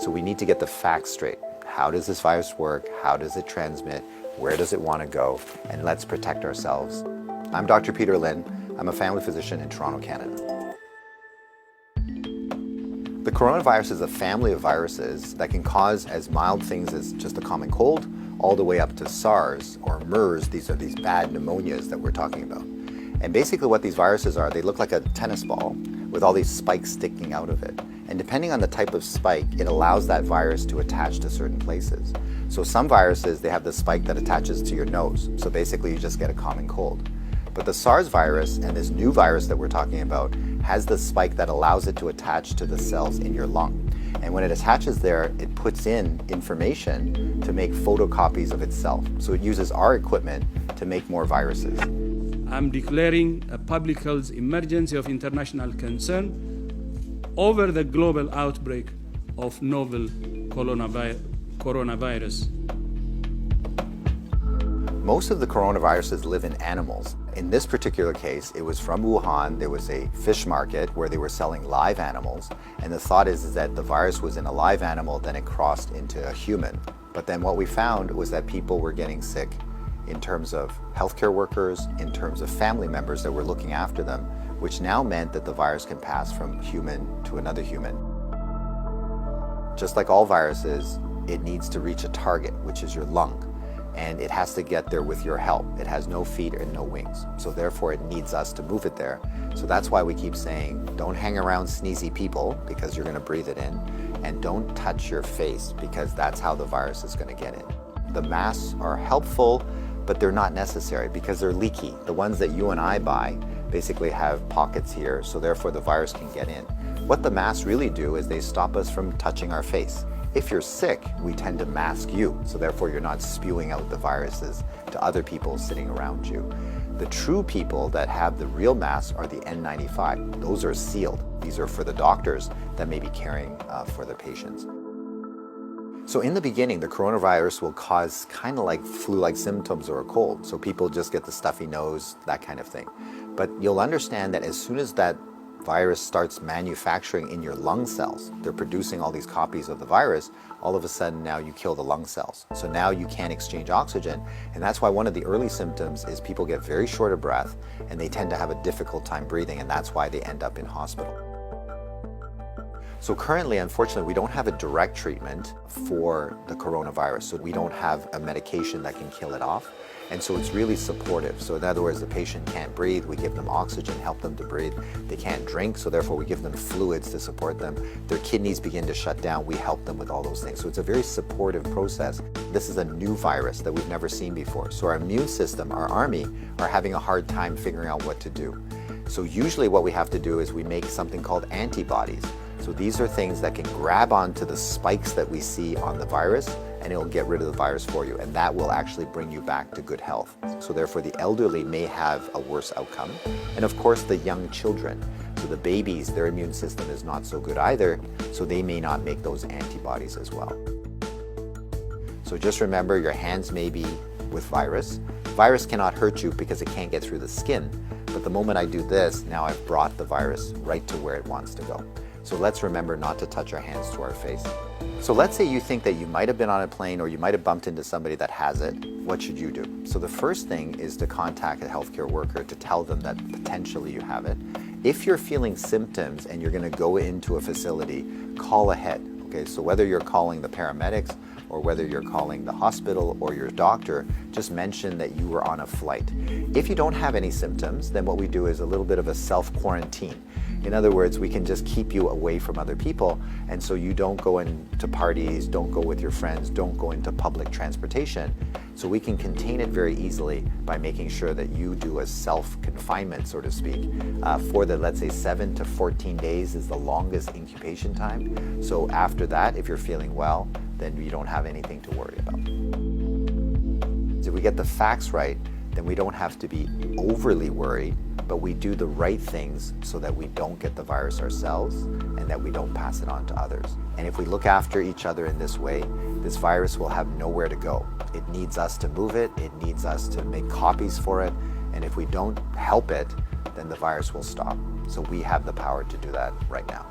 So we need to get the facts straight. How does this virus work? How does it transmit? Where does it want to go? And let's protect ourselves. I'm Dr. Peter Lin. I'm a family physician in Toronto, Canada. The coronavirus is a family of viruses that can cause as mild things as just a common cold, all the way up to SARS or MERS. These are these bad pneumonias that we're talking about. And basically what these viruses are, they look like a tennis ball with all these spikes sticking out of it. And depending on the type of spike, it allows that virus to attach to certain places. So some viruses, they have the spike that attaches to your nose. So basically you just get a common cold. But the SARS virus and this new virus that we're talking about has the spike that allows it to attach to the cells in your lung. And when it attaches there, it puts in information to make photocopies of itself. So it uses our equipment to make more viruses. I'm declaring a public health emergency of international concern over the global outbreak of novel coronavirus. Most of the coronaviruses live in animals. In this particular case, it was from Wuhan. There was a fish market where they were selling live animals. And the thought is that the virus was in a live animal, then it crossed into a human. But then what we found was that people were getting sick in terms of healthcare workers, in terms of family members that were looking after them, which now meant that the virus can pass from human to another human. Just like all viruses, it needs to reach a target, which is your lung. And it has to get there with your help. It has no feet and no wings. So therefore it needs us to move it there. So that's why we keep saying, don't hang around sneezy people because you're gonna breathe it in, and don't touch your face because that's how the virus is gonna get in. The masks are helpful, but they're not necessary because they're leaky. The ones that you and I buy basically have pockets here, so therefore the virus can get in. What the masks really do is they stop us from touching our face. If you're sick, we tend to mask you, so therefore you're not spewing out the viruses to other people sitting around you. The true people that have the real masks are the N95. Those are sealed. These are for the doctors that may be caring for the patients. So in the beginning, the coronavirus will cause kind of like flu-like symptoms or a cold. So people just get the stuffy nose, that kind of thing. But you'll understand that as soon as that virus starts manufacturing in your lung cells, they're producing all these copies of the virus, all of a sudden now you kill the lung cells. So now you can't exchange oxygen. And that's why one of the early symptoms is people get very short of breath and they tend to have a difficult time breathing, and that's why they end up in hospital. So currently, unfortunately, we don't have a direct treatment for the coronavirus. So we don't have a medication that can kill it off. And so it's really supportive. So in other words, the patient can't breathe, we give them oxygen, help them to breathe. They can't drink, so therefore we give them fluids to support them. Their kidneys begin to shut down, we help them with all those things. So it's a very supportive process. This is a new virus that we've never seen before. So our immune system, our army, are having a hard time figuring out what to do. So usually what we have to do is we make something called antibodies. So these are things that can grab onto the spikes that we see on the virus, and it'll get rid of the virus for you, and that will actually bring you back to good health. So therefore the elderly may have a worse outcome, and of course the young children. So the babies, their immune system is not so good either, so they may not make those antibodies as well. So just remember, your hands may be with virus. Virus cannot hurt you because it can't get through the skin, but the moment I do this, now I've brought the virus right to where it wants to go. So let's remember not to touch our hands to our face. So let's say you think that you might have been on a plane or you might have bumped into somebody that has it. What should you do? So the first thing is to contact a healthcare worker to tell them that potentially you have it. If you're feeling symptoms and you're going to go into a facility, call ahead. Okay, so whether you're calling the paramedics or whether you're calling the hospital or your doctor, just mention that you were on a flight. If you don't have any symptoms, then what we do is a little bit of a self-quarantine. In other words, we can just keep you away from other people, and so you don't go into parties, don't go with your friends, don't go into public transportation. So we can contain it very easily by making sure that you do a self-confinement, so to speak, for the, let's say, 7 to 14 days is the longest incubation time. So after that, if you're feeling well, then you don't have anything to worry about. If we get the facts right, then we don't have to be overly worried, but we do the right things so that we don't get the virus ourselves and that we don't pass it on to others. And if we look after each other in this way, this virus will have nowhere to go. It needs us to move it, it needs us to make copies for it, and if we don't help it, then the virus will stop. So we have the power to do that right now.